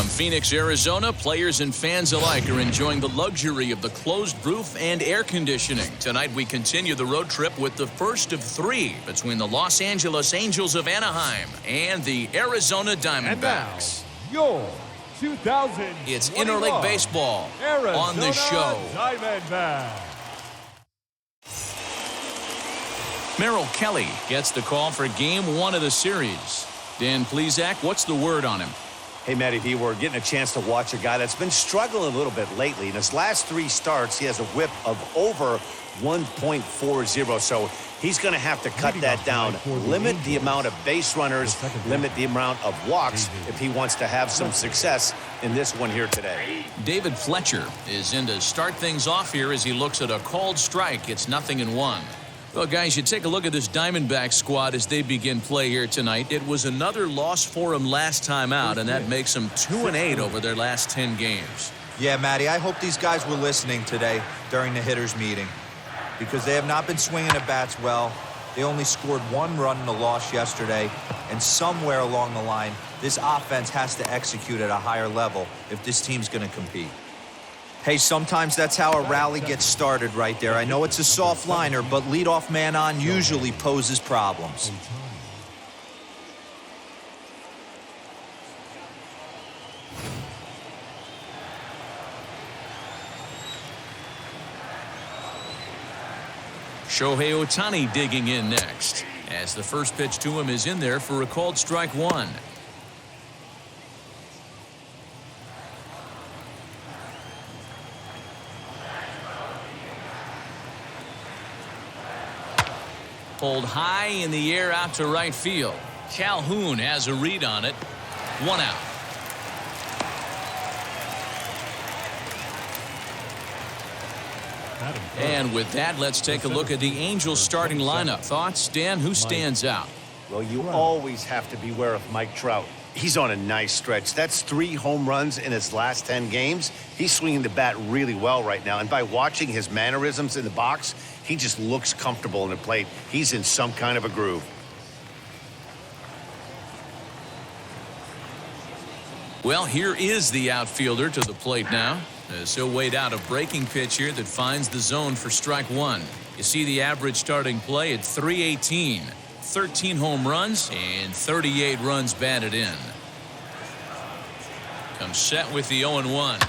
From Phoenix, Arizona, players and fans alike are enjoying the luxury of the closed roof and air conditioning. Tonight we continue the road trip with the first of three between the Los Angeles Angels of Anaheim and the Arizona Diamondbacks. And now, your 2021 It's interleague baseball Arizona on the show. Diamondbacks. Merrill Kelly gets the call for game one of the series. Dan Plesac, what's the word on him? Hey, Matty V, we're getting a chance to watch a guy that's been struggling a little bit lately. In his last three starts, he has a whip of over 1.40, so he's going to have to cut that down. Limit the amount of base runners, limit the amount of walks if he wants to have some success in this one here today. David Fletcher is in to start things off here as he looks at a called strike. It's 0-1. Well, guys, you take a look at this Diamondbacks squad as they begin play here tonight. It was another loss for them last time out, and that makes them 2-8 over their last 10 games. Yeah, Matty, I hope these guys were listening today during the hitters' meeting because they have not been swinging the bats well. They only scored one run in the loss yesterday, and somewhere along the line, this offense has to execute at a higher level if this team's going to compete. Hey, sometimes that's how a rally gets started right there. I know it's a soft liner, but leadoff man on usually poses problems. Shohei Ohtani digging in next as the first pitch to him is in there for a called strike one. Pulled high in the air out to right field. Calhoun has a read on it. 1 out. And with that, let's take a look at the Angels starting lineup. Thoughts, Dan? Who stands out? Well, you always have to beware of Mike Trout. He's on a nice stretch. That's 3 home runs in his last 10 games. He's swinging the bat really well right now. And by watching his mannerisms in the box, he just looks comfortable in the plate. He's in some kind of a groove. Well, here is the outfielder to the plate now, as he'll wait out a breaking pitch here that finds the zone for strike one. You see the average starting play at .318. 13 home runs and 38 runs batted in. Comes set with the 0-1.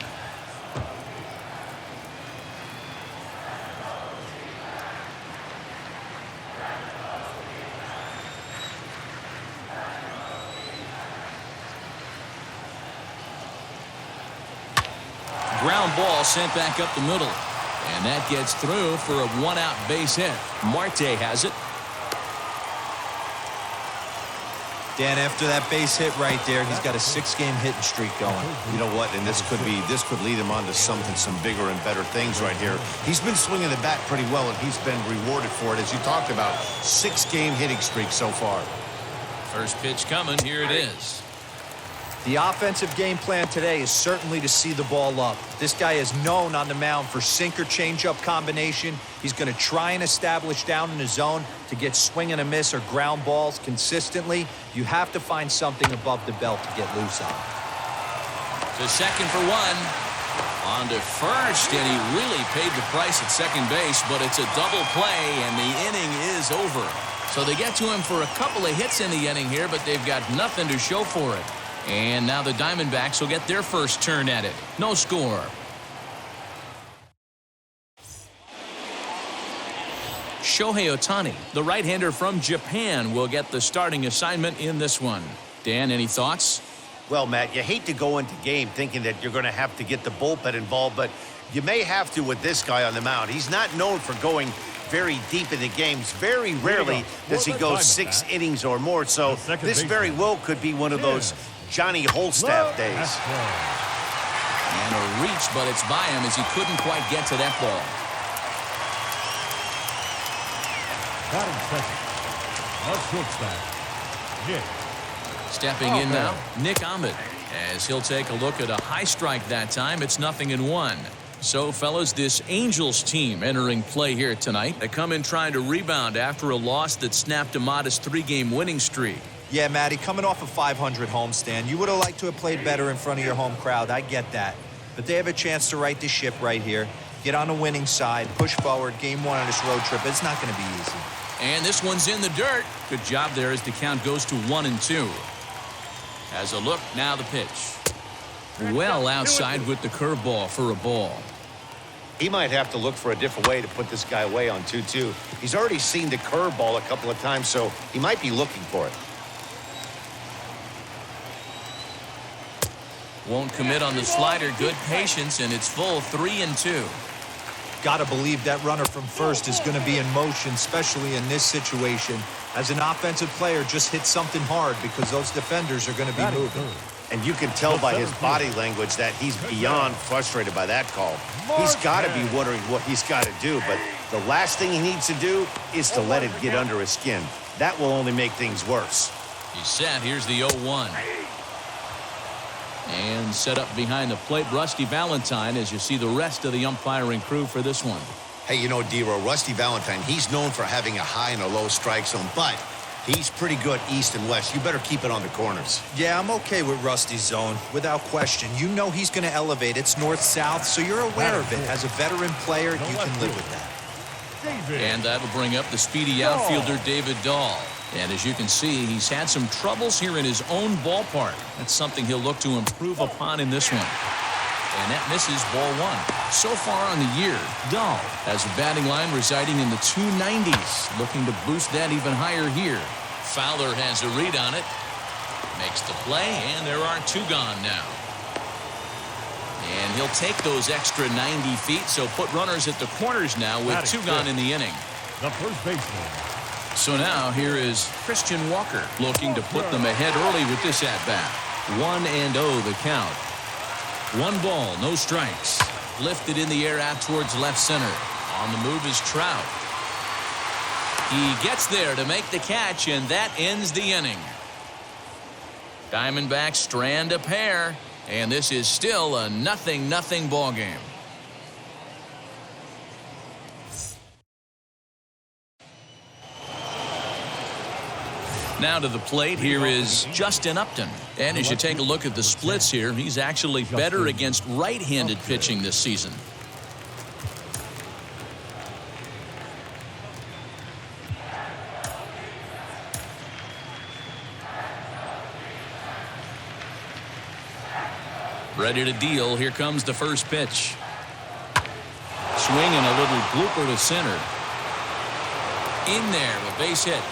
Ground ball sent back up the middle. And that gets through for a 1-out base hit. Marte has it. Dan, after that base hit right there, he's got a 6-game hitting streak going. You know what? And this could lead him on to some bigger and better things right here. He's been swinging the bat pretty well, and he's been rewarded for it, as you talked about. 6-game hitting streak so far. First pitch coming. Here it is. The offensive game plan today is certainly to see the ball up. This guy is known on the mound for sinker changeup combination. He's going to try and establish down in the zone to get swing and a miss or ground balls consistently. You have to find something above the belt to get loose on. To second for one. On to first, and he really paid the price at second base, but it's a double play, and the inning is over. So they get to him for a couple of hits in the inning here, but they've got nothing to show for it. And now the Diamondbacks will get their first turn at it. No score. Shohei Ohtani, the right-hander from Japan, will get the starting assignment in this one. Dan, any thoughts? Well, Matt, you hate to go into game thinking that you're going to have to get the bullpen involved, but you may have to with this guy on the mound. He's not known for going very deep in the games. Very rarely does he go 6 innings or more, so this very well could be one of those Johnny Holstaff days. And a reach, but it's by him as he couldn't quite get to that ball. Stepping in now, Nick Ahmed, as he'll take a look at a high strike that time. It's 0-1. So, fellas, this Angels team entering play here tonight. They come in trying to rebound after a loss that snapped a modest 3-game winning streak. Yeah, Matty, coming off a 500 homestand, you would have liked to have played better in front of your home crowd. I get that. But they have a chance to right the ship right here. Get on the winning side, push forward, game one on this road trip. It's not going to be easy. And this one's in the dirt. Good job there as the count goes to 1-2. As a look, now the pitch. Well outside with the curveball for a ball. He might have to look for a different way to put this guy away on 2-2. He's already seen the curveball a couple of times, so he might be looking for it. Won't commit on the slider. Good patience, and it's full 3-2. Got to believe that runner from first is going to be in motion, especially in this situation. As an offensive player, just hit something hard because those defenders are going to be moving. And you can tell by his body language that he's beyond frustrated by that call. He's got to be wondering what he's got to do, but the last thing he needs to do is to let it get under his skin. That will only make things worse. He's set. Here's the 0-1. And set up behind the plate, Rusty Valentine, as you see the rest of the umpiring crew for this one. Hey, you know, D-Row, Rusty Valentine, he's known for having a high and a low strike zone, but he's pretty good east and west. You better keep it on the corners. Yeah, I'm okay with Rusty's zone, without question. You know he's going to elevate. It's north-south, so you're aware of it. As a veteran player, you can live with that. And that'll bring up the speedy outfielder, David Dahl. And as you can see, he's had some troubles here in his own ballpark. That's something he'll look to improve upon in this one. And that misses ball one. So far on the year, Dahl has a batting line residing in the 290s, looking to boost that even higher here. Fowler has a read on it, makes the play, and there are two gone now. And he'll take those extra 90 feet, so put runners at the corners now with two gone in the inning. The first baseman. So now here is Christian Walker looking to put them ahead early with this at-bat. 1-0 the count. 1 ball, no strikes. Lifted in the air out towards left center. On the move is Trout. He gets there to make the catch, and that ends the inning. Diamondbacks strand a pair, and this is still a 0-0 ball game. Now to the plate, here is Justin Upton. And as you take a look at the splits here, he's actually better against right-handed pitching this season. Ready to deal. Here comes the first pitch. Swing and a little blooper to center. In there, a base hit.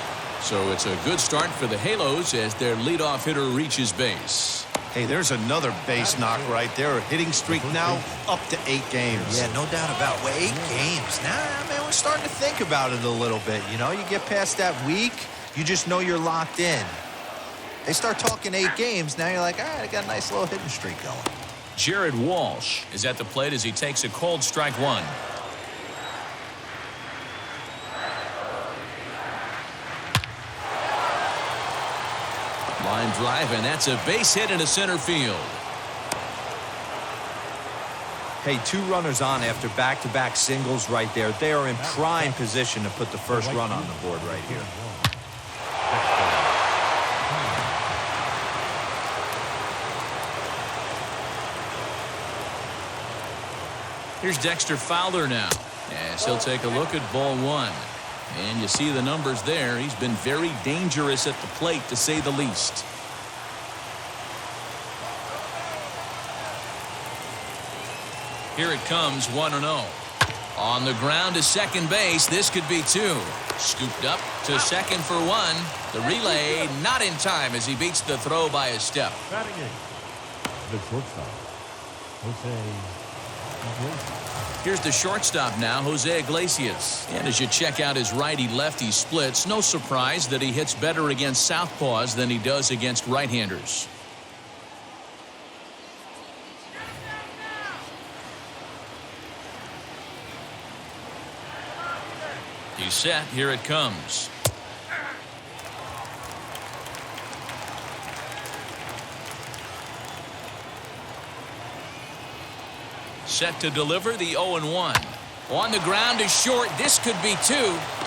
So it's a good start for the Halos as their leadoff hitter reaches base. Hey, there's another base knock right there. A hitting streak now up to 8 games. Yeah, no doubt about it. 8 games. Now, man, we're starting to think about it a little bit. You know, you get past that week, you just know you're locked in. They start talking 8 games, now you're like, all right, I got a nice little hitting streak going. Jared Walsh is at the plate as he takes a cold strike one. Line drive, and that's a base hit into center field. Hey, 2 runners on after back-to-back singles right there. They are in prime position to put the first run on the board right here. Here's Dexter Fowler now, as he'll take a look at ball one. And you see the numbers there. He's been very dangerous at the plate, to say the least. Here it comes, 1-0. On the ground to second base. This could be 2. Scooped up to second for 1. The relay not in time as he beats the throw by a step. Batting in. The shortstop, Jose. Here's the shortstop now, Jose Iglesias. And as you check out his righty-lefty splits, no surprise that he hits better against southpaws than he does against right-handers. He's set. Here it comes. Set to deliver the 0-1. On the ground is short. This could be 2.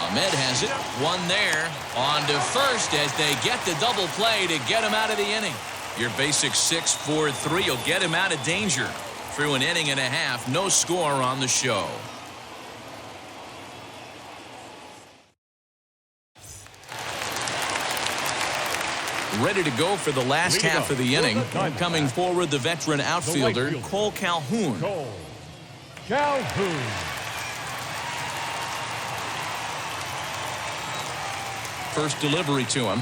Ahmed has it. One there. On to first as they get the double play to get him out of the inning. Your basic 6-4-3 will get him out of danger. Through an inning and a half, no score on the show. Ready to go for the last half of the inning. Coming forward, the veteran outfielder, Cole Calhoun. Cole Calhoun. First delivery to him.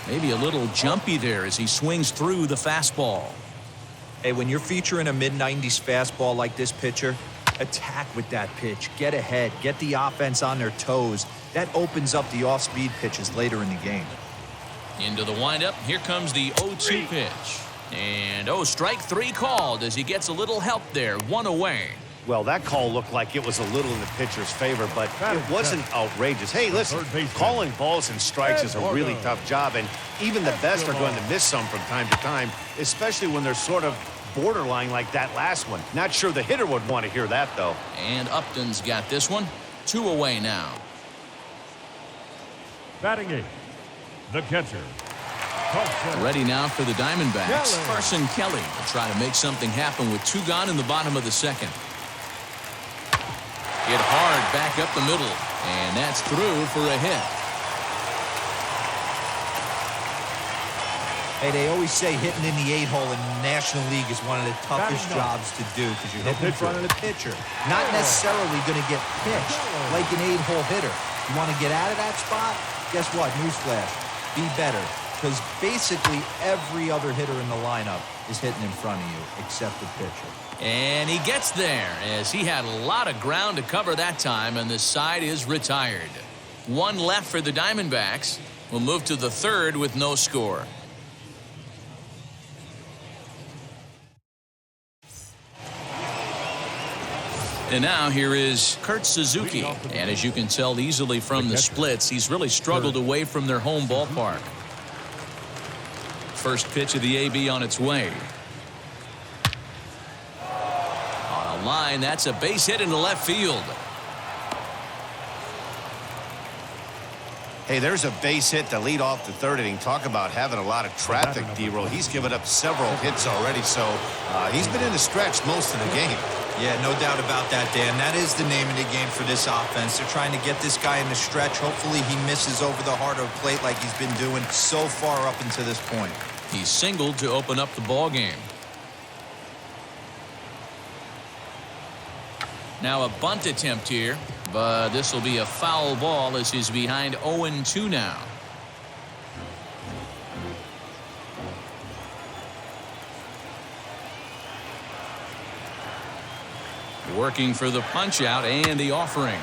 Maybe a little jumpy there as he swings through the fastball. Hey, when you're featuring a mid-90s fastball like this pitcher, attack with that pitch. Get ahead. Get the offense on their toes. That opens up the off-speed pitches later in the game. Into the windup. Here comes the 0-2 pitch. And, strike three called as he gets a little help there. One away. Well, that call looked like it was a little in the pitcher's favor, but it wasn't outrageous. Hey, listen, calling balls and strikes is a really tough job, and even the best are going to miss some from time to time, especially when they're sort of borderline like that last one. Not sure the hitter would want to hear that, though. And Upton's got this one. 2 away now. Batting 8, the catcher. Ready now for the Diamondbacks. Carson Kelly will try to make something happen with 2 gone in the bottom of the second. Hit hard back up the middle, and that's through for a hit. Hey, they always say hitting in the 8-hole in the National League is one of the toughest jobs to do because you're hitting in front of the pitcher. Not necessarily going to get pitched like an 8-hole hitter. You want to get out of that spot? Guess what? Newsflash. Be better. Because basically every other hitter in the lineup is hitting in front of you except the pitcher. And he gets there as he had a lot of ground to cover that time, and the side is retired. 1 left for the Diamondbacks. We'll move to the third with no score. And now here is Kurt Suzuki. And as you can tell easily from the splits, he's really struggled away from their home ballpark. First pitch of the AB on its way. On a line, that's a base hit into left field. Hey, there's a base hit to lead off the third inning. Talk about having a lot of traffic, D-Roll. He's given up several hits already, so he's been in the stretch most of the game. Yeah, no doubt about that, Dan. That is the name of the game for this offense. They're trying to get this guy in the stretch. Hopefully he misses over the heart of the plate like he's been doing so far up until this point. He singled to open up the ball game. Now a bunt attempt here, but this will be a foul ball as he's behind 0-2 now. Working for the punch out and the offering.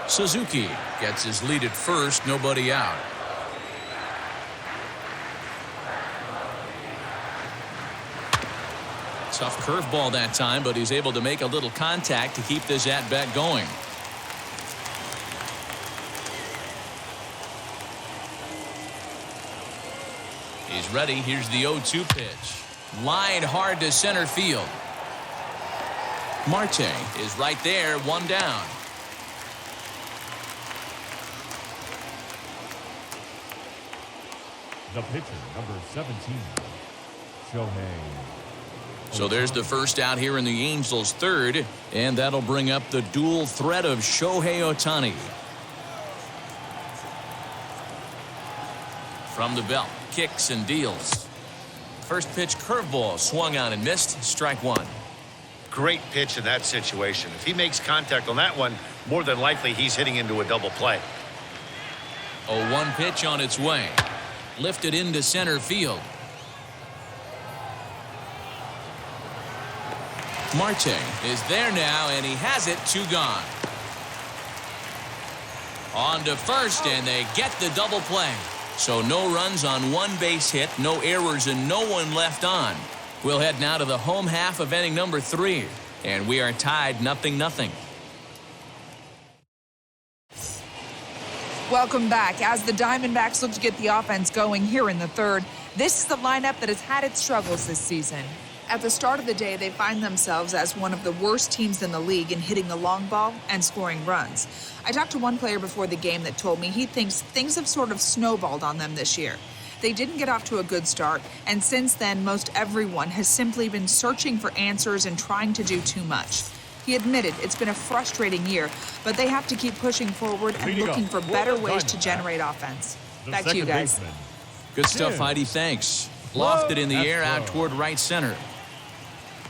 Suzuki gets his lead at first, nobody out. Tough curveball that time, but he's able to make a little contact to keep this at-bat going. He's ready. Here's the 0-2 pitch. Line hard to center field. Marte is right there, 1 down. The pitcher, number 17, Shohei. So there's the first out here in the Angels' third, and that'll bring up the dual threat of Shohei Ohtani. From the belt, kicks and deals. First pitch curveball swung on and missed. Strike 1. Great pitch in that situation. If he makes contact on that one, more than likely he's hitting into a double play. 0-1 pitch on its way. Lifted into center field. Marte is there now, and he has it. 2 gone. On to first, and they get the double play. So no runs on 1 base hit, no errors, and no one left on. We'll head now to the home half of inning number 3, and we are tied 0-0. Welcome back. As the Diamondbacks look to get the offense going here in the third, this is the lineup that has had its struggles this season. At the start of the day, they find themselves as one of the worst teams in the league in hitting the long ball and scoring runs. I talked to one player before the game that told me he thinks things have sort of snowballed on them this year. They didn't get off to a good start, and since then, most everyone has simply been searching for answers and trying to do too much. He admitted it's been a frustrating year, but they have to keep pushing forward and looking for better ways to generate offense. Back to you guys. Good stuff, Heidi. Thanks. Lofted in the air out toward right center.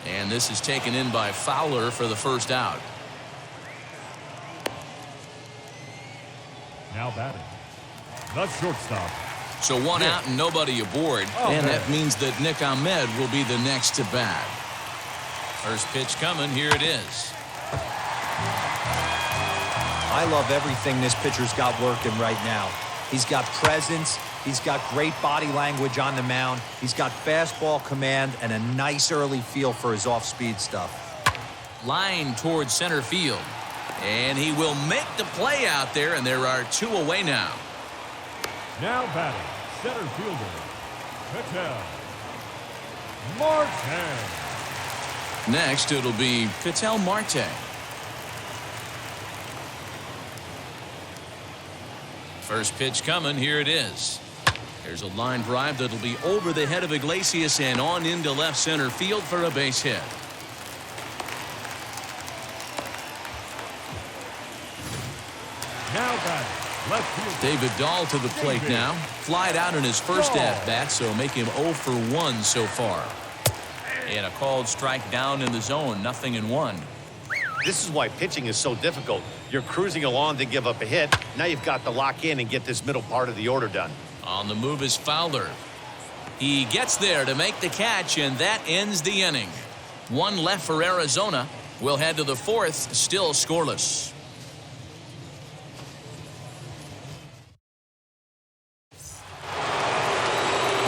And this is taken in by Fowler for the first out. Now batting, the shortstop. So one out and nobody aboard. And that means that Nick Ahmed will be the next to bat. First pitch coming. Here it is. I love everything this pitcher's got working right now. He's got presence. He's got great body language on the mound. He's got fastball command and a nice early feel for his off-speed stuff. Line towards center field. And he will make the play out there, and there are two away now. Now batting, center fielder, Ketel Marte. Next, it'll be Ketel Marte. First pitch coming. Here it is. There's a line drive that'll be over the head of Iglesias and on into left center field for a base hit. Now batting, left fielder David Dahl to the plate now. Flied out in his first at-bat, so make him 0 for 1 so far. And a called strike down in the zone, 0-1. This is why pitching is so difficult. You're cruising along to give up a hit. Now you've got to lock in and get this middle part of the order done. On the move is Fowler. He gets there to make the catch, and that ends the inning. One left for Arizona. We'll head to the fourth, still scoreless.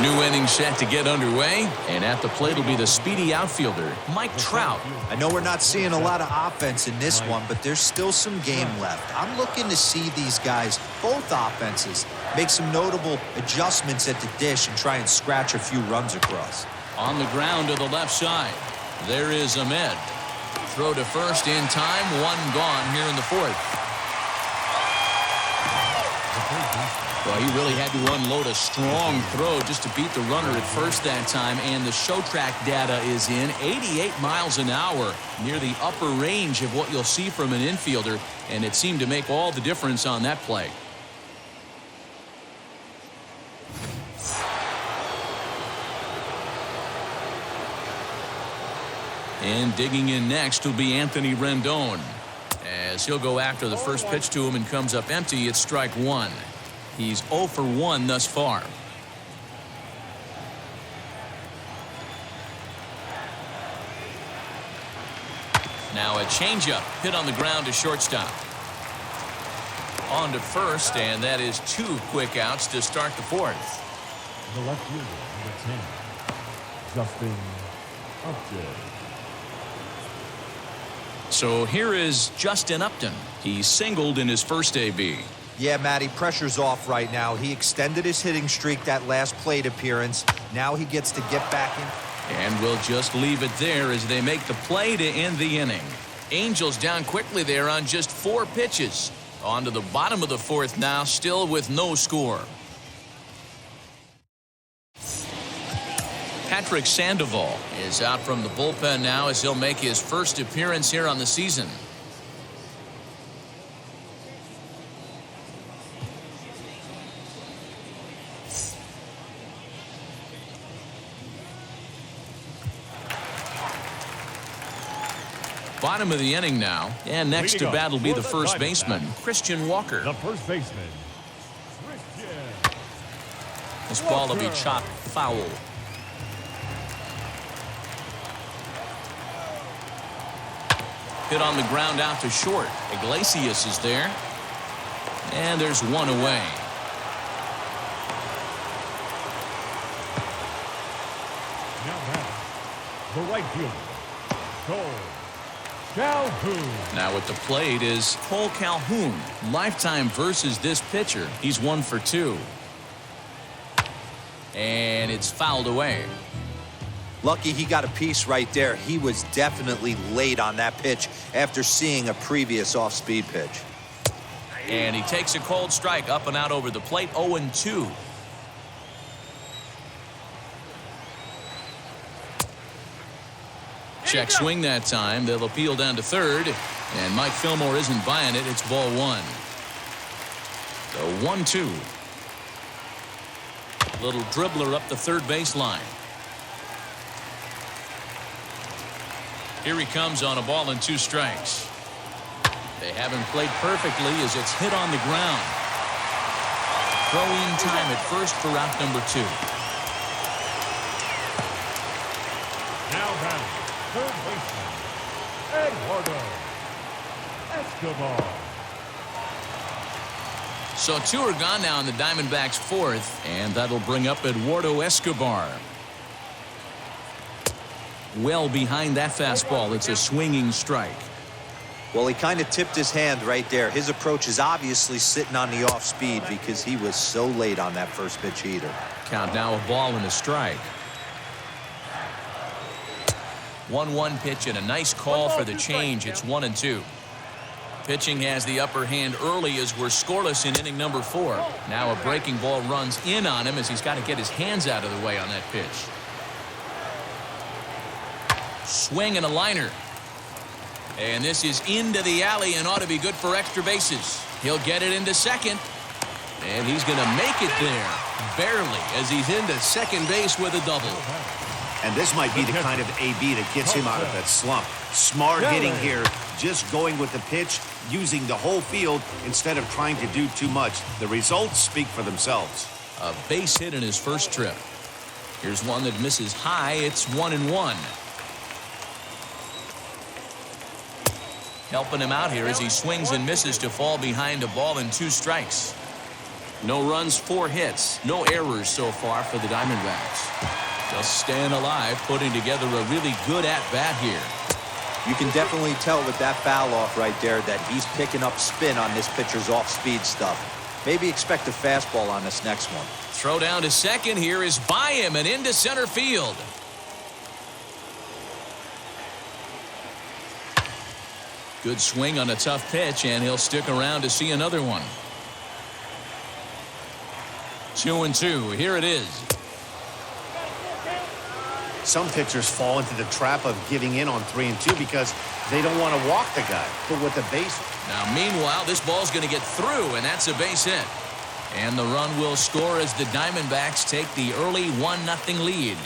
New inning set to get underway, and at the plate will be the speedy outfielder, Mike Trout. I know we're not seeing a lot of offense in this one, but there's still some game left. I'm looking to see these guys, both offenses, make some notable adjustments at the dish and try and scratch a few runs across. On the ground to the left side, there is Ahmed. Throw to first in time, one gone here in the fourth. Well, he really had to unload a strong throw just to beat the runner at first that time, and the show track data is in. 88 miles an hour, near the upper range of what you'll see from an infielder, and it seemed to make all the difference on that play. And digging in next will be Anthony Rendon, as he'll go after the first pitch to him and comes up empty. It's strike one. He's 0 for 1 thus far. Now a changeup hit on the ground to shortstop. On to first, and that is two quick outs to start the fourth. The left fielder, number 10, Justin Upton. So here is Justin Upton. He singled in his first AB. Yeah, Matty, pressure's off right now. He extended his hitting streak that last plate appearance. Now he gets to get back in. And we'll just leave it there as they make the play to end the inning. Angels down quickly there on just 4 pitches. On to the bottom of the fourth now, still with no score. Patrick Sandoval is out from the bullpen now as he'll make his first appearance here on the season. Bottom of the inning now, and next to bat will be the first baseman, Christian Walker. The first baseman, Christian. This ball will be chopped foul. Hit on the ground out to short. Iglesias is there, and there's one away. Now batting, the right fielder, Cole Calhoun. Now at the plate is Cole Calhoun. Lifetime versus this pitcher. He's 1 for 2. And it's fouled away. Lucky he got a piece right there. He was definitely late on that pitch after seeing a previous off-speed pitch. And he takes a cold strike up and out over the plate, 0-2. Check swing that time. They'll appeal down to third. And Mike Fillmore isn't buying it. It's ball one. The 1-2. Little dribbler up the third baseline. Here he comes on a ball and 2 strikes. They haven't played perfectly as it's hit on the ground. Throw in time at first for out number 2. Now batting, third baseman, Eduardo Escobar. So 2 are gone now in the Diamondbacks' 4th, and that'll bring up Eduardo Escobar. Well behind that fastball. It's a swinging strike. Well, he kind of tipped his hand right there. His approach is obviously sitting on the off speed because he was so late on that first pitch heater. Count now a ball and a strike. 1-1 pitch and a nice call for the change. It's 1-2. Pitching has the upper hand early as we're scoreless in inning number 4. Now a breaking ball runs in on him as he's got to get his hands out of the way on that pitch. Swing and a liner. And this is into the alley and ought to be good for extra bases. He'll get it into second. And he's going to make it there. Barely, as he's into second base with a double. And this might be the kind of AB that gets him out of that slump. Smart hitting here, just going with the pitch, using the whole field instead of trying to do too much. The results speak for themselves. A base hit in his first trip. Here's one that misses high. It's 1-1. Helping him out here as he swings and misses to fall behind a ball and 2 strikes. No runs, 4 hits, no errors so far for the Diamondbacks. Just staying alive, putting together a really good at-bat here. You can definitely tell with that foul off right there that he's picking up spin on this pitcher's off-speed stuff. Maybe expect a fastball on this next one. Throw down to second here is by him and into center field. Good swing on a tough pitch, and he'll stick around to see another one. 2-2. Here it is. Some pitchers fall into the trap of giving in on 3-2 because they don't want to walk the guy. But with the base. Now, meanwhile, this ball's going to get through, and that's a base hit. And the run will score as the Diamondbacks take the early 1-0 lead.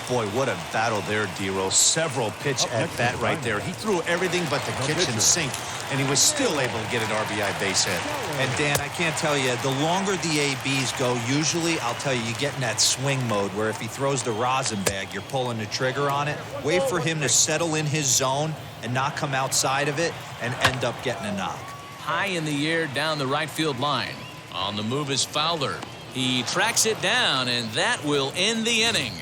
Boy, what a battle there, D-Rose. Several pitch at bat right there. He threw everything but the kitchen sink, and he was still able to get an RBI base hit. And Dan, I can't tell you, the longer the ABs go, usually I'll tell you, you get in that swing mode where if he throws the rosin bag, you're pulling the trigger on it. Wait for him to settle in his zone and not come outside of it and end up getting a knock. High in the air down the right field line. On the move is Fowler. He tracks it down, and that will end the inning.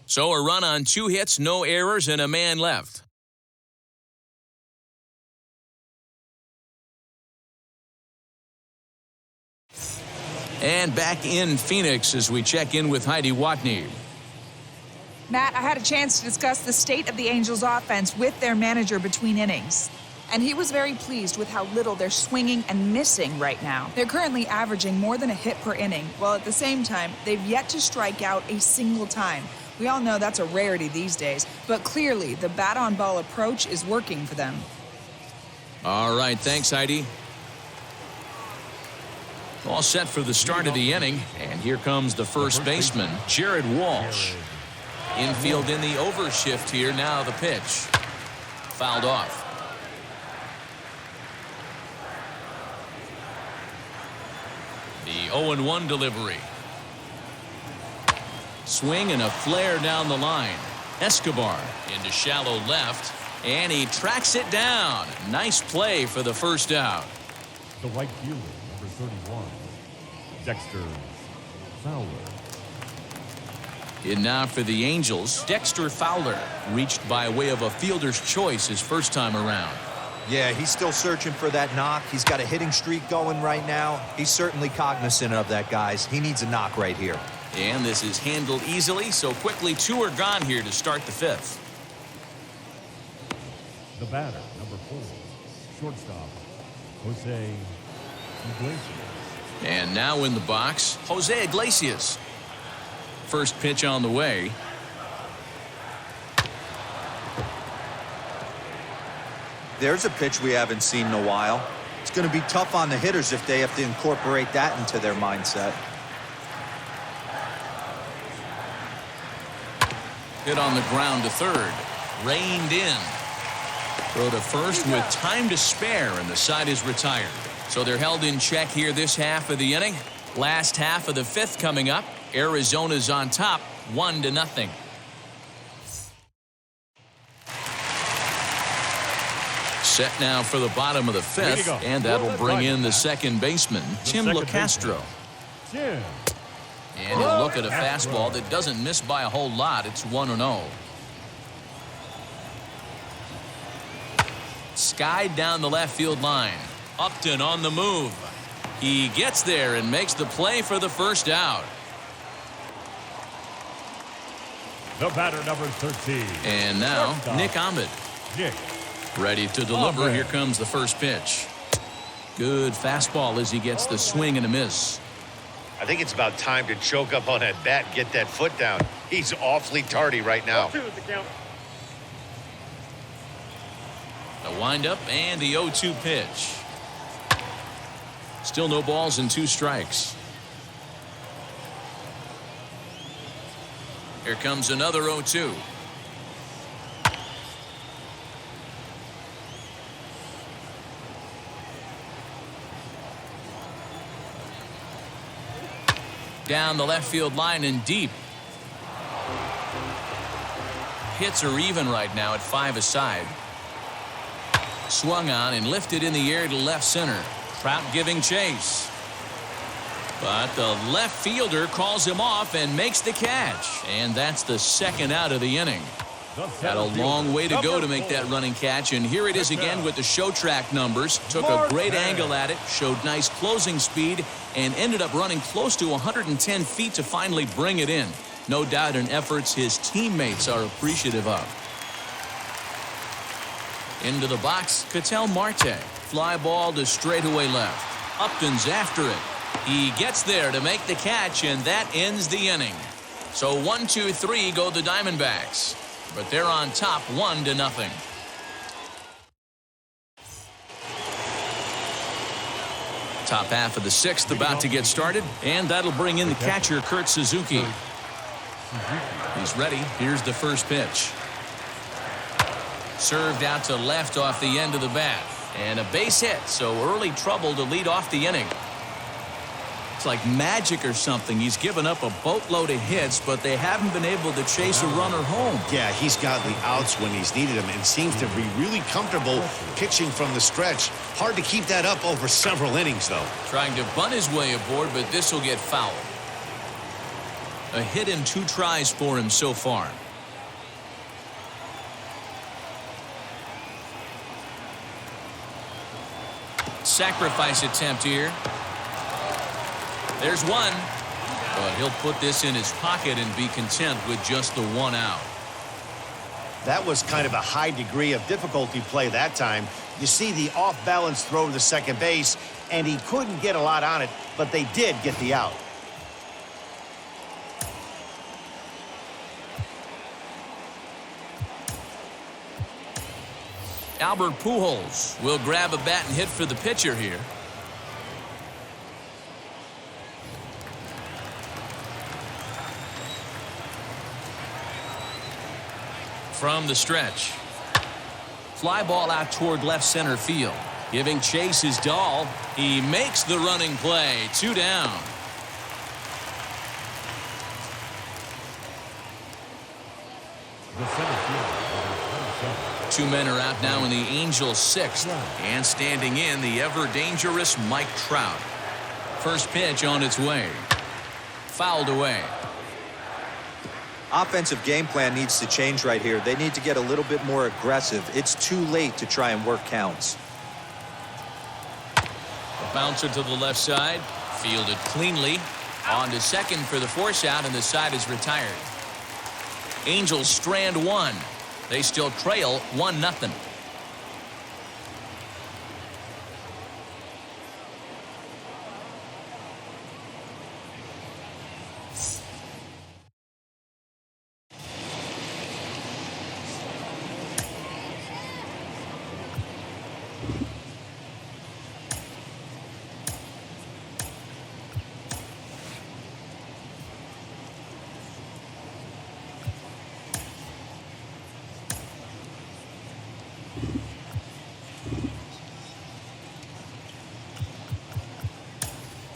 So a run on 2 hits, no errors, and a man left. And back in Phoenix as we check in with Heidi Watney. Matt, I had a chance to discuss the state of the Angels offense with their manager between innings. And he was very pleased with how little they're swinging and missing right now. They're currently averaging more than a hit per inning, while at the same time, they've yet to strike out a single time. We all know that's a rarity these days, but clearly the bat-on-ball approach is working for them. All right, thanks, Heidi. All set for the start of the inning, and here comes the first baseman, Jared Walsh. Infield in the overshift here. Now the pitch. Fouled off. The 0-1 delivery. Swing and a flare down the line. Escobar into shallow left, and he tracks it down. Nice play for the first out. The right fielder, number 31, Dexter Fowler. In now for the Angels, Dexter Fowler reached by way of a fielder's choice his first time around. Yeah, he's still searching for that knock. He's got a hitting streak going right now. He's certainly cognizant of that, guys. He needs a knock right here. And this is handled easily, so quickly 2 are gone here to start the 5th. The batter, number 4, shortstop, Jose Iglesias. And now in the box, Jose Iglesias. First pitch on the way. There's a pitch we haven't seen in a while. It's going to be tough on the hitters if they have to incorporate that into their mindset. Hit on the ground to third. Reined in. Throw to first with time to spare, and the side is retired. So they're held in check here this half of the inning. Last half of the 5th coming up. Arizona's on top, 1-0. Set now for the bottom of the 5th, and that'll bring in the second baseman, Tim LaCastro. Tim. And he'll look at a fastball that doesn't miss by a whole lot. It's 1-0. Skied down the left field line. Upton on the move. He gets there and makes the play for the first out. The batter, number 13. And now, Nick Ahmed. Nick. Ready to deliver. Here comes the first pitch. Good fastball as he gets the swing and a miss. I think it's about time to choke up on that bat and get that foot down. He's awfully tardy right now. The windup and the 0-2 pitch. Still no balls and 2 strikes. Here comes another 0-2. Down the left field line and deep. Hits are even right now at 5 aside. Swung on and lifted in the air to left center. Trout giving chase. But the left fielder calls him off and makes the catch. And that's the second out of the inning. Had a long way to go to make that running catch, and here it is again with the show track numbers. Took a great angle at it, showed nice closing speed, and ended up running close to 110 feet to finally bring it in. No doubt in efforts his teammates are appreciative of. Into the box, Ketel Marte. Fly ball to straightaway left. Upton's after it. He gets there to make the catch, and that ends the inning. So 1-2-3 go the Diamondbacks. But they're on top 1-0. Top half of the 6th about to get started, and that'll bring in the catcher, Kurt Suzuki. He's ready. Here's the first pitch. Served out to left off the end of the bat. And a base hit, so early trouble to lead off the inning. It's like magic or something. He's given up a boatload of hits, but they haven't been able to chase a runner home. Yeah, he's got the outs when he's needed them and seems to be really comfortable pitching from the stretch. Hard to keep that up over several innings, though. Trying to bunt his way aboard, but this will get fouled. A hit in 2 tries for him so far. Sacrifice attempt here. There's one, but he'll put this in his pocket and be content with just the 1 out. That was kind of a high degree of difficulty play that time. You see the off-balance throw to the second base, and he couldn't get a lot on it, but they did get the out. Albert Pujols will grab a bat and hit for the pitcher here. From the stretch. Fly ball out toward left center field. Giving chase is Dahl. He makes the running play. 2 down. The center fielder, 2 men are out now in the Angels' 6th. And standing in, the ever-dangerous Mike Trout. First pitch on its way. Fouled away. Offensive game plan needs to change right here. They need to get a little bit more aggressive. It's too late to try and work counts. bouncer to the left side. Fielded cleanly. On to second for the force out, and the side is retired. Angels strand one. They still trail 1-0.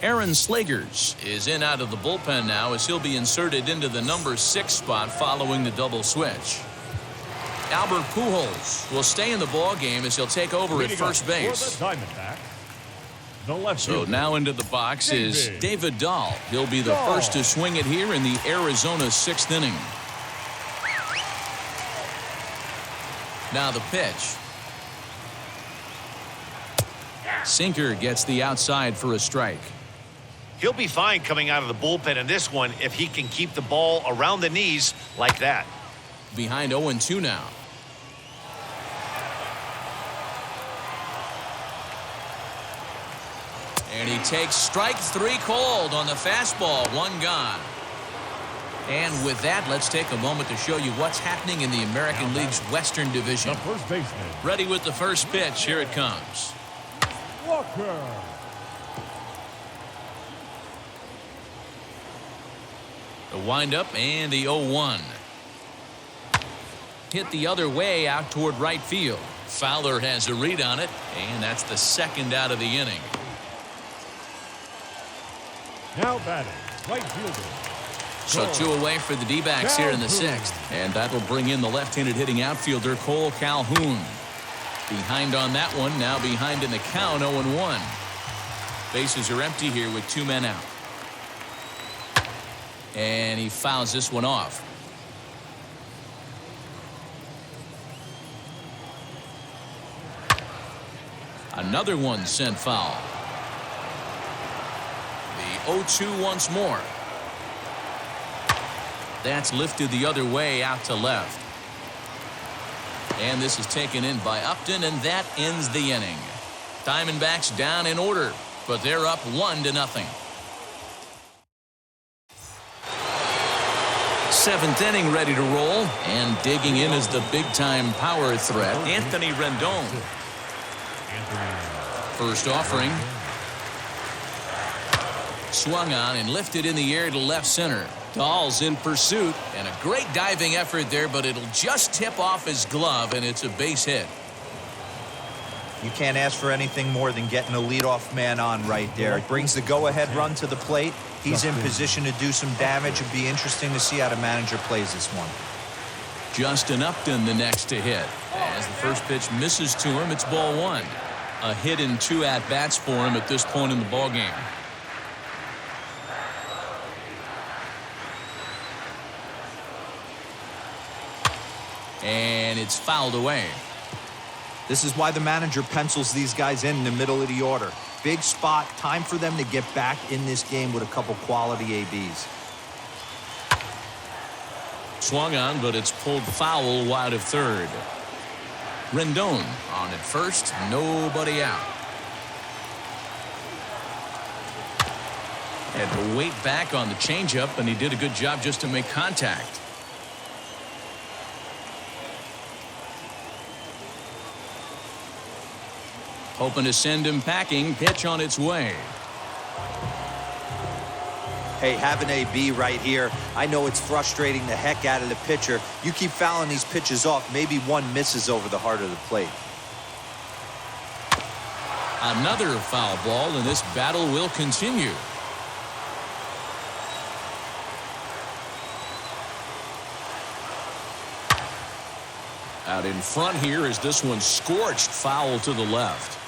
Aaron Slegers is in out of the bullpen now as he'll be inserted into the number 6 spot following the double switch. Albert Pujols will stay in the ball game as he'll take over at first base. For the Diamondbacks, the left So fielder, now into the box is David Dahl. He'll be the Dahl. first to swing it here in the Arizona 6th inning. Now the pitch. Sinker gets the outside for a strike. He'll be fine coming out of the bullpen in this one if he can keep the ball around the knees like that. Behind 0-2 now. And he takes strike 3 cold on the fastball. 1 gone. And with that, let's take a moment to show you what's happening in the American League's Western Division. the first baseman, Ready with the first pitch. Here it comes. Walker. The windup and the 0-1. Hit the other way out toward right field. Fowler has a read on it, and that's the second out of the inning. Now batting, right fielder. So 2 away for the D-backs here in the 6th. And that'll bring in the left-handed hitting outfielder Cole Calhoun. Behind on that one, now behind in the count, 0-1. Bases are empty here with 2 men out. And he fouls this one off. Another one sent foul. The 0-2 once more. That's lifted the other way out to left. And this is taken in by Upton, and that ends the inning. Diamondbacks down in order, but they're up 1-0. 7th inning ready to roll, and digging in is the big-time power threat, Anthony Rendon. First offering. Swung on and lifted in the air to left center. Dahl's in pursuit, and a great diving effort there, but it'll just tip off his glove, and it's a base hit. You can't ask for anything more than getting a leadoff man on right there. It brings the go-ahead run to the plate. He's in position to do some damage. It'd be interesting to see how the manager plays this one. Justin Upton the next to hit. As the first pitch misses to him, it's ball 1. A hit in 2 at-bats for him at this point in the ballgame. And it's fouled away. This is why the manager pencils these guys in the middle of the order. Big spot, time for them to get back in this game with a couple quality ABs. Swung on, but it's pulled foul wide of third. Rendon on at first, nobody out. Had to wait back on the changeup, and he did a good job just to make contact. Hoping to send him packing. Pitch on its way. Hey, have an AB right here. I know it's frustrating the heck out of the pitcher. You keep fouling these pitches off, maybe one misses over the heart of the plate. Another foul ball, and this battle will continue. Out in front here is this one scorched foul to the left.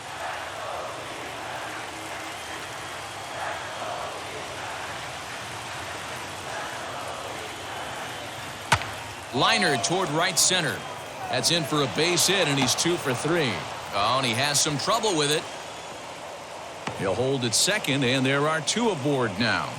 Liner toward right center. That's in for a base hit, and he's 2 for 3. Oh, and he has some trouble with it. He'll hold at second, and there are two aboard now.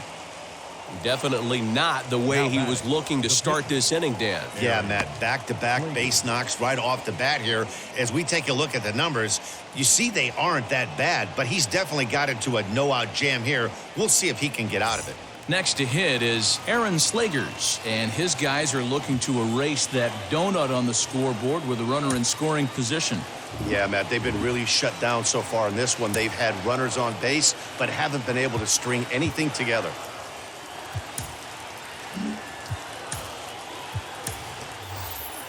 Definitely not the way he was looking to start this inning, Dan. Yeah, Matt, back-to-back base knocks right off the bat here. As we take a look at the numbers, you see they aren't that bad, but he's definitely got into a no-out jam here. We'll see if he can get out of it. Next to hit is Aaron Slegers, and his guys are looking to erase that donut on the scoreboard with a runner in scoring position. Yeah, Matt, they've been really shut down so far in this one. They've had runners on base, but haven't been able to string anything together.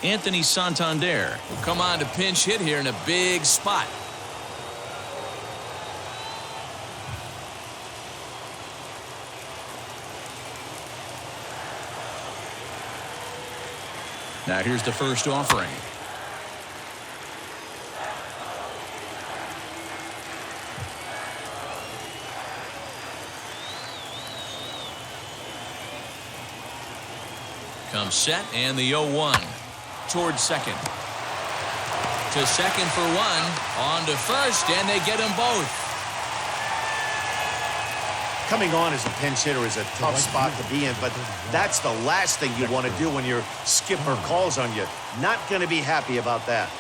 Anthony Santander will come on to pinch hit here in a big spot. Now here's the first offering. Comes set and the 0-1 towards second. To second for one. On to first, and they get them both. Coming on as a pinch hitter is a tough spot to be in, but that's the last thing you want to do when your skipper calls on you. Not going to be happy about that.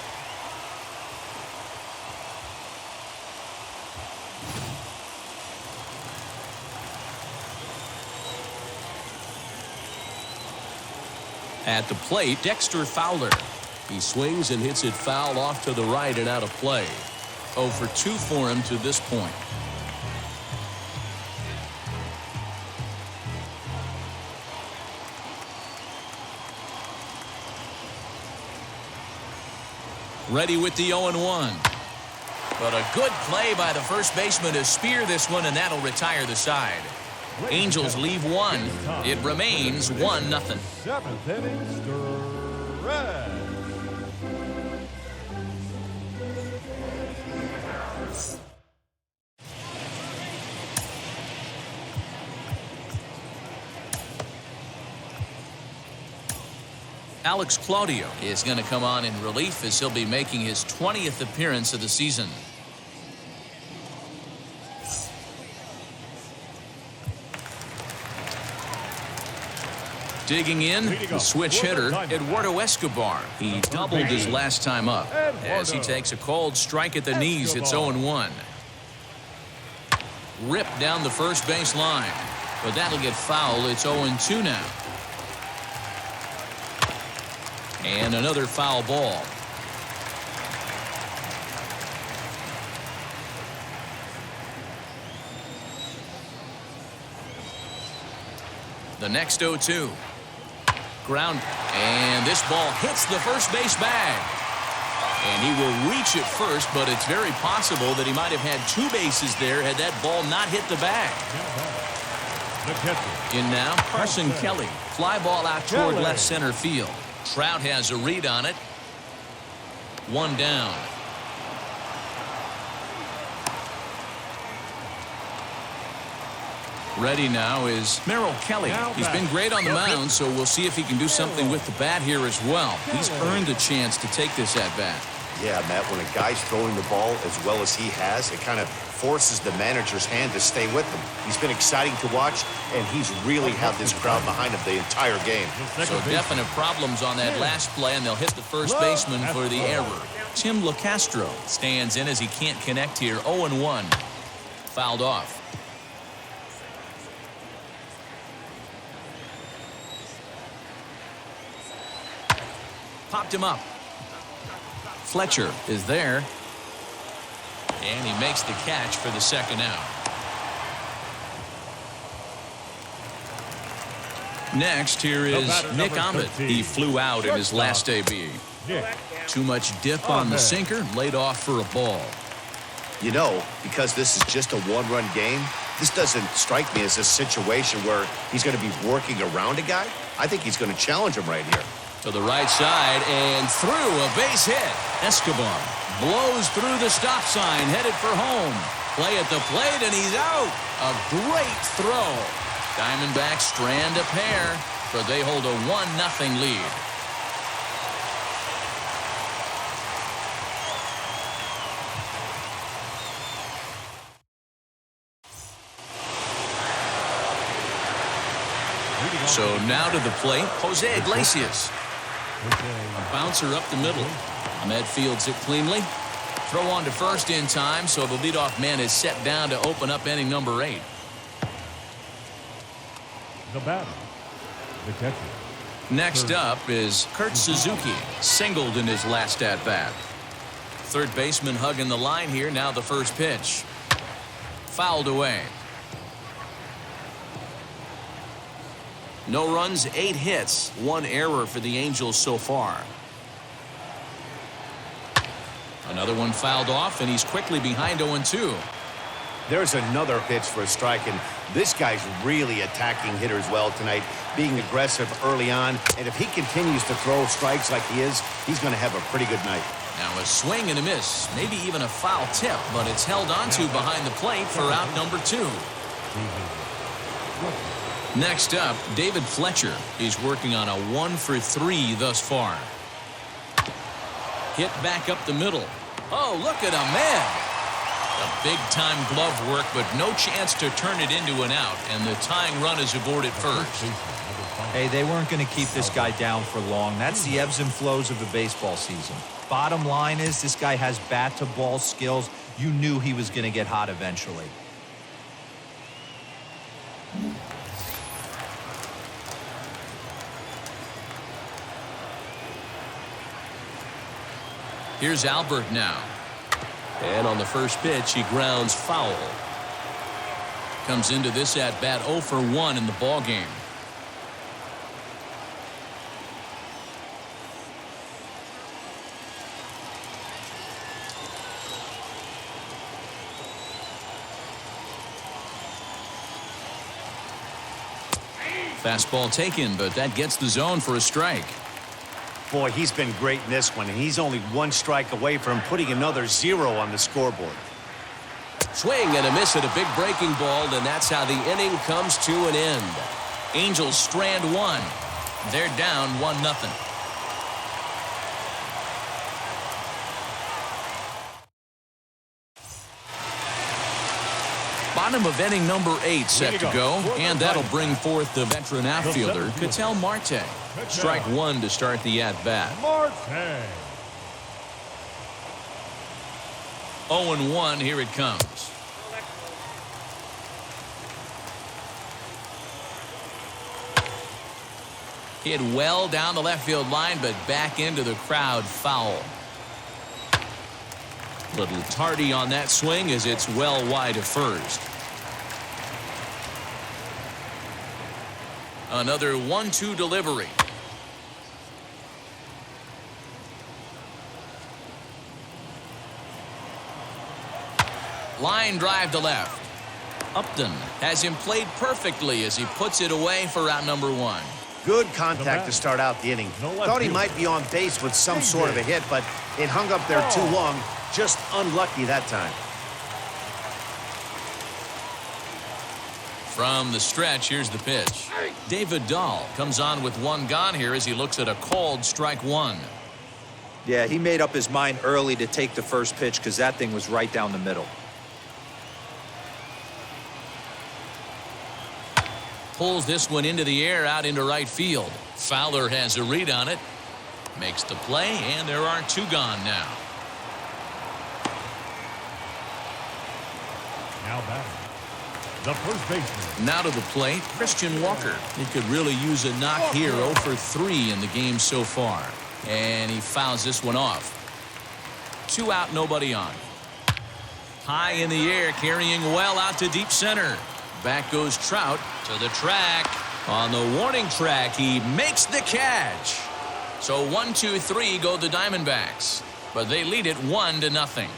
At the plate, Dexter Fowler. He swings and hits it foul off to the right and out of play. 0 for 2 for him to this point. Ready with the 0-1. But a good play by the first baseman to spear this one, and that'll retire the side. Angels leave one. It remains 1-0. 7th inning, stretch. Alex Claudio is going to come on in relief as he'll be making his 20th appearance of the season. Digging in, the switch hitter, Eduardo Escobar. He doubled his last time up. As he takes a cold strike at the knees, it's 0-1. Ripped down the first base line. But that'll get foul. It's 0-2 now. And another foul ball. The next 0-2. Ground. And this ball hits the first base bag. And he will reach it first, but it's very possible that he might have had two bases there had that ball not hit the bag. In now, Carson Kelly. Fly ball out toward left center field. Trout has a read on it. One down. Ready now is Merrill Kelly. He's been great on the mound, so we'll see if he can do something with the bat here as well. He's earned a chance to take this at bat. Yeah, Matt, when a guy's throwing the ball as well as he has, it kind of forces the manager's hand to stay with him. He's been exciting to watch, and he's really had this crowd behind him the entire game. So definite problems on that last play, and they'll hit the first baseman for the error. Tim LaCastro stands in as he can't connect here. 0-1. Fouled off. Popped him up. Fletcher is there. And he makes the catch for the second out. Next, here is Nick Ahmed. He flew out in his last debut. Too much dip on the sinker, laid off for a ball. You know, because this is just a one-run game, this doesn't strike me as a situation where he's going to be working around a guy. I think he's going to challenge him right here. To the right side and through a base hit. Escobar blows through the stop sign, headed for home. Play at the plate, and he's out. A great throw. Diamondbacks strand a pair, but they hold a 1-0 lead. So now to the plate, Jose Iglesias. A bouncer up the middle. Ahmed fields it cleanly. Throw on to first in time, so the leadoff man is set down to open up inning number 8. The batter, the catcher. Next up is Kurt Suzuki, singled in his last at-bat. Third baseman hugging the line here. Now the first pitch. Fouled away. No runs, 8 hits, 1 error for the Angels so far. Another one fouled off, and he's quickly behind 0-2. There's another pitch for a strike, and this guy's really attacking hitters well tonight, being aggressive early on. And if he continues to throw strikes like he is, he's going to have a pretty good night. Now a swing and a miss, maybe even a foul tip, but it's held onto behind the plate for out number 2. Next up, David Fletcher. He's working on a 1-for-3 thus far. Hit back up the middle. Oh, look at Ahmed. A big-time glove work, but no chance to turn it into an out, and the tying run is aboard at first. Hey, they weren't going to keep this guy down for long. That's the ebbs and flows of the baseball season. Bottom line is this guy has bat-to-ball skills. You knew he was going to get hot eventually. Here's Albert now. And on the first pitch, he grounds foul. Comes into this at-bat 0-for-1 in the ballgame. Fastball taken, but that gets the zone for a strike. Boy, he's been great in this one, and he's only 1 strike away from putting another 0 on the scoreboard. Swing and a miss at a big breaking ball, and that's how the inning comes to an end. Angels strand 1. They're down 1-0. Bottom of inning number 8 set to go, and that'll bring forth the veteran outfielder, Ketel Marte. Strike 1 to start the at-bat. 0-1, here it comes. Hit well down the left field line, but back into the crowd, foul. Little tardy on that swing as it's well wide of first. Another 1-2 delivery. Line drive to left. Upton has him played perfectly as he puts it away for out number 1. Good contact to start out the inning. Thought he might be on base with some sort of a hit, but it hung up there too long. Just unlucky that time. From the stretch, here's the pitch. David Dahl comes on with 1 gone here as he looks at a called strike 1. Yeah, he made up his mind early to take the first pitch because that thing was right down the middle. Pulls this one into the air out into right field. Fowler has a read on it. Makes the play, and there are 2 gone now. Now batting, the first baseman. Now to the plate, Christian Walker. He could really use a knock here. 0-for-3 in the game so far. And he fouls this one off. 2 out, nobody on. High in the air, carrying well out to deep center. Back goes Trout to the track. On the warning track, he makes the catch. So 1-2-3 go the Diamondbacks. But they lead it 1-0.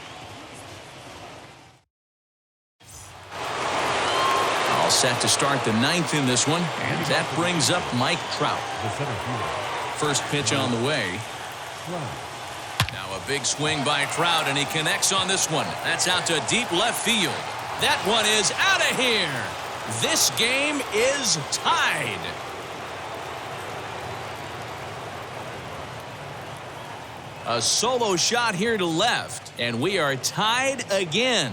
All set to start the 9th in this one. And that brings up Mike Trout. First pitch on the way. Now a big swing by Trout, and he connects on this one. That's out to deep left field. That one is out of here. This game is tied. A solo shot here to left, and we are tied again.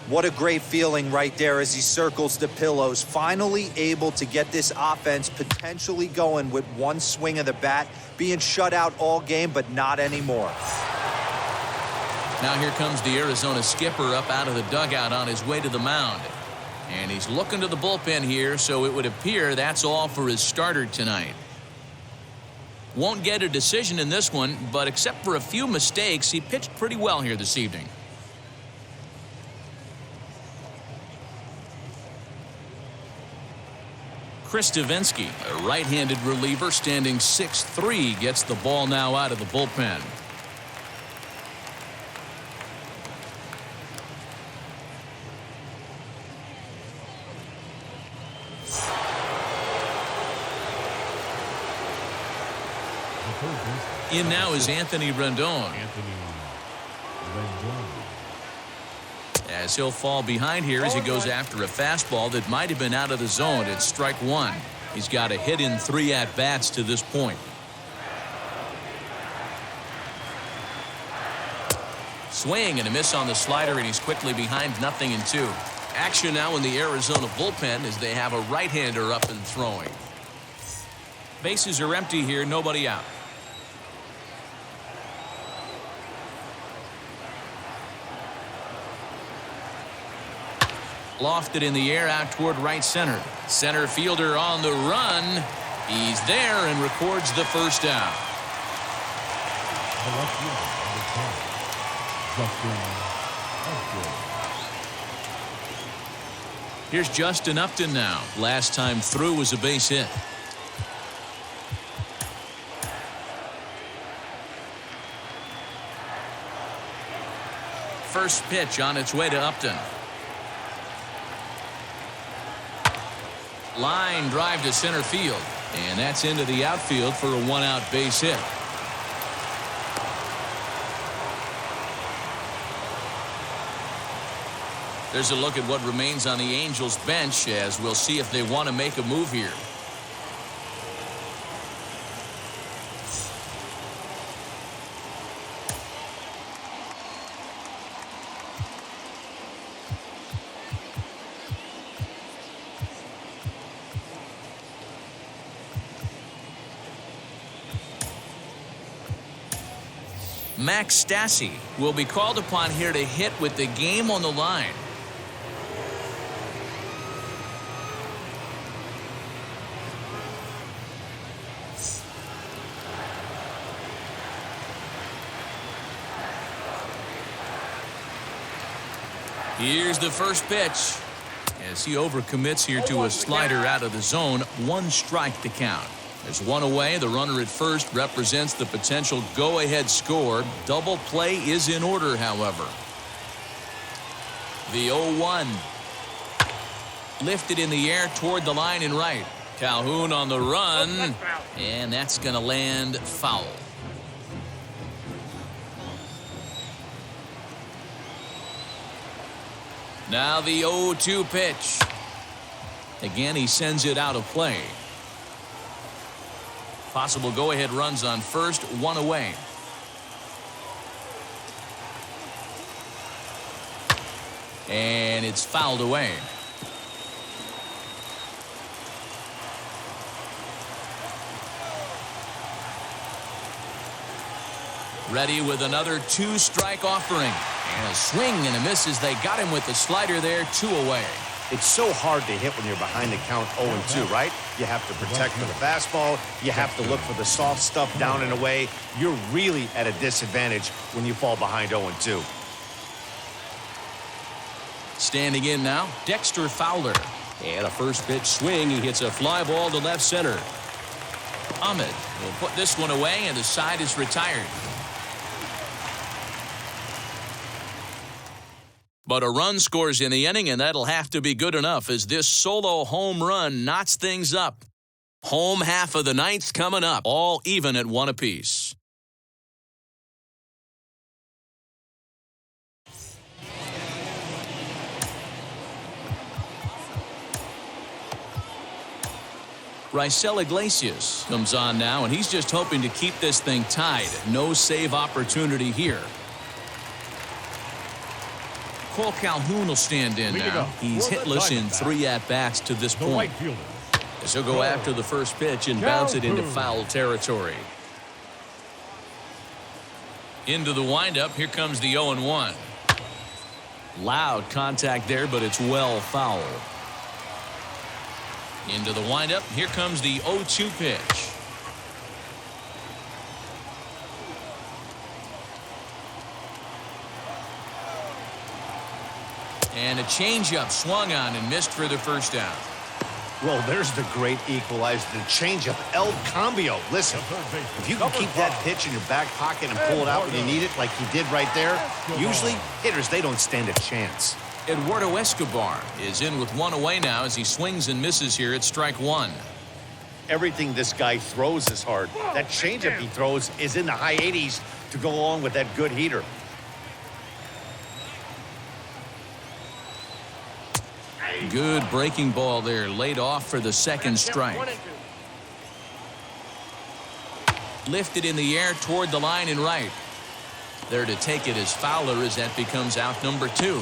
What a great feeling right there as he circles the pillows. Finally able to get this offense potentially going with one swing of the bat. Being shut out all game, but not anymore. Now here comes the Arizona skipper up out of the dugout on his way to the mound. And he's looking to the bullpen here, so it would appear that's all for his starter tonight. Won't get a decision in this one, but except for a few mistakes, he pitched pretty well here this evening. Chris Davinsky, a right-handed reliever standing 6'3", gets the ball now out of the bullpen. In now is Anthony Rendon. As he'll fall behind here as he goes after a fastball that might have been out of the zone at strike one. He's got a hit in 3 at-bats to this point. Swing and a miss on the slider, and he's quickly behind 0-2. Action now in the Arizona bullpen as they have a right-hander up and throwing. Bases are empty here, nobody out. Lofted in the air out toward right center. Center fielder on the run. He's there and records the first down. Here's Justin Upton now. Last time through was a base hit. First pitch on its way to Upton. Line drive to center field, and that's into the outfield for a 1-out base hit. There's a look at what remains on the Angels bench as we'll see if they want to make a move here. Max Stassi will be called upon here to hit with the game on the line. Here's the first pitch as he overcommits here to a slider out of the zone. 1 strike to count. There's 1 away. The runner at first represents the potential go-ahead score. Double play is in order, however. The 0-1. Lifted in the air toward the line and right. Calhoun on the run, and that's going to land foul. Now the 0-2 pitch. Again, he sends it out of play. Possible go-ahead runs on first, 1 away. And it's fouled away. Ready with another 2-strike offering. And a swing and a miss as they got him with the slider there, 2 away. It's so hard to hit when you're behind the count 0-2, right? You have to protect for the fastball. You have to look for the soft stuff down and away. You're really at a disadvantage when you fall behind 0-2. Standing in now, Dexter Fowler. And a first pitch swing. He hits a fly ball to left center. Ahmed will put this one away, and the side is retired. But a run scores in the inning, and that'll have to be good enough as this solo home run knots things up. Home half of the ninth coming up, all even at 1 apiece. Raisel Iglesias comes on now, and he's just hoping to keep this thing tied. No save opportunity here. Cole Calhoun will stand in Leading now. up He's for the hitless in Diamondbacks, 3 at-bats to this The point. right fielder. As he'll go after the first pitch and bounce it into foul territory. Into the windup. Here comes the 0-1. Loud contact there, but it's well foul. Into the windup. Here comes the 0-2 pitch. And a changeup swung on and missed for the first out. Well, there's the great equalizer, the changeup, El Cambio. Listen, if you can keep that pitch in your back pocket and pull it out when you need it like he did right there, usually hitters, they don't stand a chance. Eduardo Escobar is in with 1 away now as he swings and misses here at strike 1. Everything this guy throws is hard. That changeup he throws is in the high 80s to go along with that good heater. Good breaking ball there, laid off for the second strike. Lifted in the air toward the line and right. There to take it is Fowler as that becomes out number 2.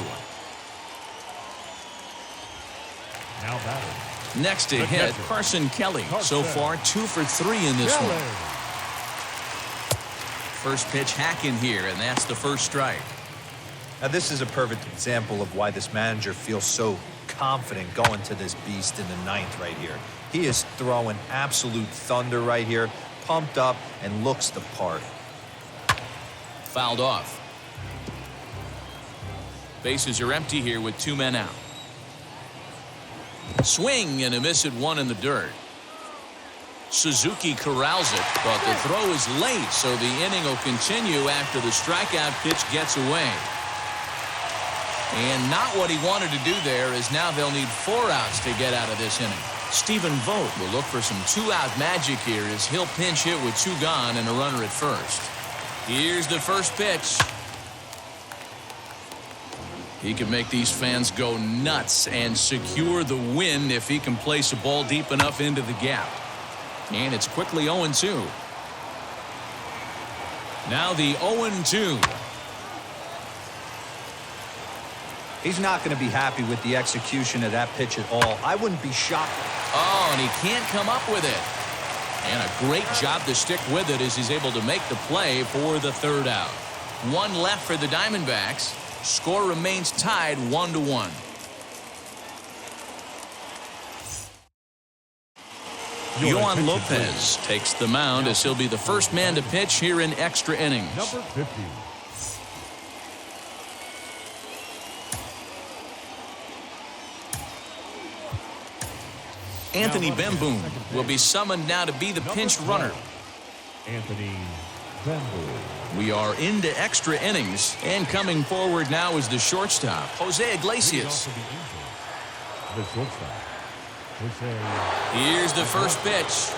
Now batting. Next to hit, Carson Kelly. So far 2 for 3 in this one. First pitch hack in here, and that's the first strike. Now, this is a perfect example of why this manager feels so confident going to this beast in the 9th right here. He is throwing absolute thunder right here, pumped up, and looks the part. Fouled off. Bases are empty here with 2 men out. Swing and a miss at 1 in the dirt. Suzuki corrals it, but the throw is late, so the inning will continue after the strikeout pitch gets away. And not what he wanted to do there, as now they'll need 4 outs to get out of this inning. Stephen Vogt will look for some 2-out magic here as he'll pinch hit with 2 gone and a runner at first. Here's the first pitch. He can make these fans go nuts and secure the win if he can place a ball deep enough into the gap. And it's quickly 0-2. Now the 0-2. He's not going to be happy with the execution of that pitch at all. I wouldn't be shocked. Oh, and he can't come up with it. And a great job to stick with it as he's able to make the play for the 3rd out. 1 left for the Diamondbacks. Score remains tied 1-1. Yohan Lopez takes the mound as he'll be the first man to pitch here in extra innings. Number 50. Anthony Bemboom will be summoned now to be the pinch runner. Anthony Bemboom. We are into extra innings, and coming forward now is the shortstop, Jose Iglesias. The shortstop. Here's the first pitch.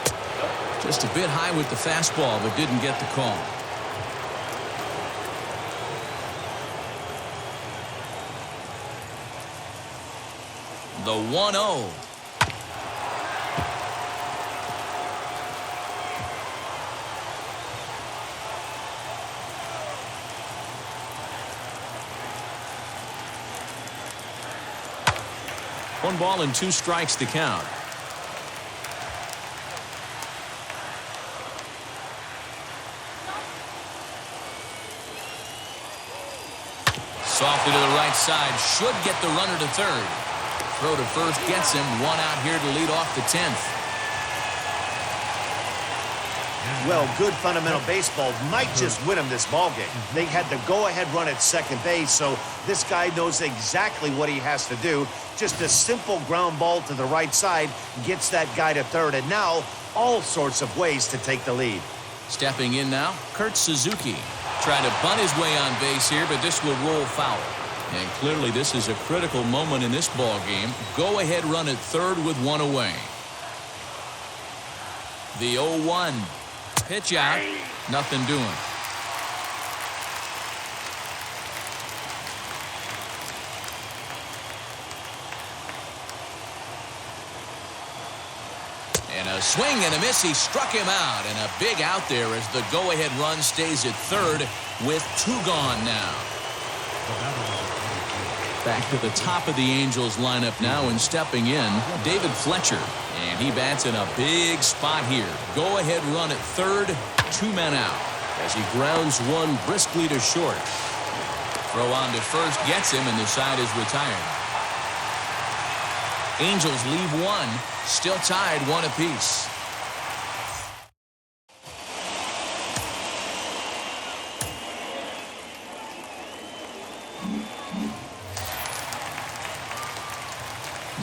Just a bit high with the fastball, but didn't get the call. The 1-0. One ball and 2 strikes to count. Softly to the right side, should get the runner to 3rd. Throw to first gets him. 1 out here to lead off the 10th. Well, good fundamental baseball might just win him this ballgame. They had the go-ahead run at second base, so this guy knows exactly what he has to do. Just a simple ground ball to the right side gets that guy to 3rd, and now all sorts of ways to take the lead. Stepping in now, Kurt Suzuki. Trying to bunt his way on base here, but this will roll foul. And clearly this is a critical moment in this ball game. Go-ahead run at 3rd with 1 away. The 0-1. Pitch out. Nothing doing. And a swing and a miss. He struck him out. And a big out there as the go-ahead run stays at 3rd with 2 gone now. back to the top of the Angels lineup now, and stepping in, David Fletcher. And he bats in a big spot here. Go-ahead run at third, 2 men out, as he grounds one briskly to short. Throw on to first gets him, and the side is retired. Angels leave one, still tied 1 apiece.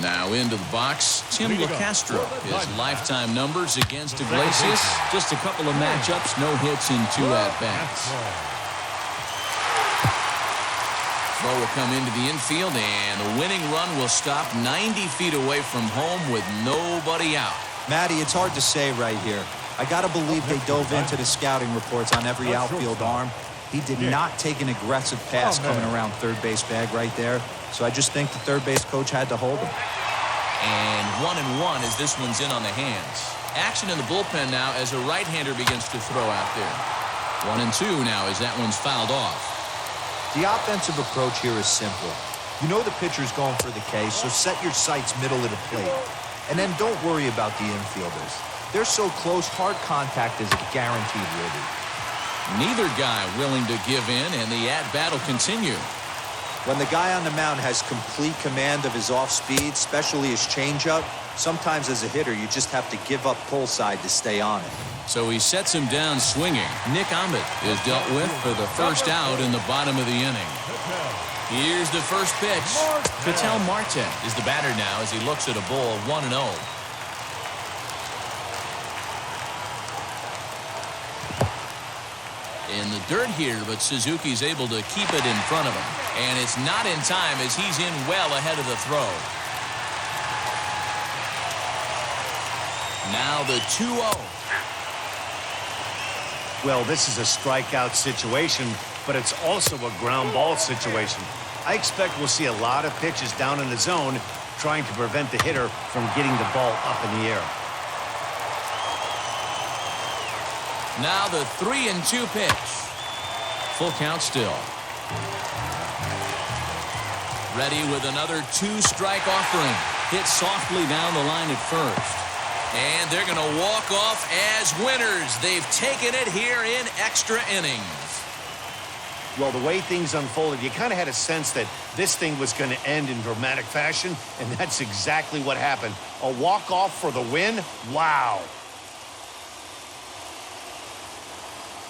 Now into the box, Tim LeCastro. His lifetime numbers against Iglesias, just a couple of matchups, no hits in 2 at-bats. Throw will come into the infield, and the winning run will stop 90 feet away from home with nobody out. Matty, it's hard to say right here. I got to believe they dove into the scouting reports on every outfield arm. He did not take an aggressive pass coming around third base bag right there. So I just think the third base coach had to hold him. And 1-1 as this one's in on the hands. Action in the bullpen now as a right-hander begins to throw out there. 1-2 now as that one's fouled off. The offensive approach here is simple. You know the pitcher's going for the K, so set your sights middle of the plate. And then don't worry about the infielders. They're so close, hard contact is a guaranteed ribby. Neither guy willing to give in, and the at-bat will continue. When the guy on the mound has complete command of his off-speed, especially his changeup, sometimes as a hitter you just have to give up pull side to stay on it. So he sets him down swinging. Nick Ahmed is dealt with for the first out in the bottom of the inning. Here's the first pitch. Ketel Marte is the batter now as he looks at a ball 1-0. In the dirt here, but Suzuki's able to keep it in front of him. And it's not in time as he's in well ahead of the throw. Now the 2-0. Well, this is a strikeout situation, but it's also a ground ball situation. I expect we'll see a lot of pitches down in the zone trying to prevent the hitter from getting the ball up in the air. Now the 3-2 pitch. Full count still. Ready with another 2-strike offering. Hit softly down the line at first. And they're going to walk off as winners. They've taken it here in extra innings. Well, the way things unfolded, you kind of had a sense that this thing was going to end in dramatic fashion, and that's exactly what happened. A walk-off for the win? Wow.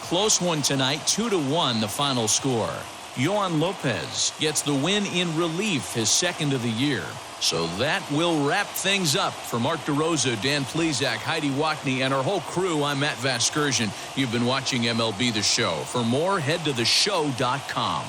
Close one tonight, 2-1 the final score. Yohan Lopez gets the win in relief, his second of the year. So that will wrap things up. For Mark DeRosa, Dan Plesac, Heidi Wackney, and our whole crew, I'm Matt Vasgersian. You've been watching MLB The Show. For more, head to theshow.com.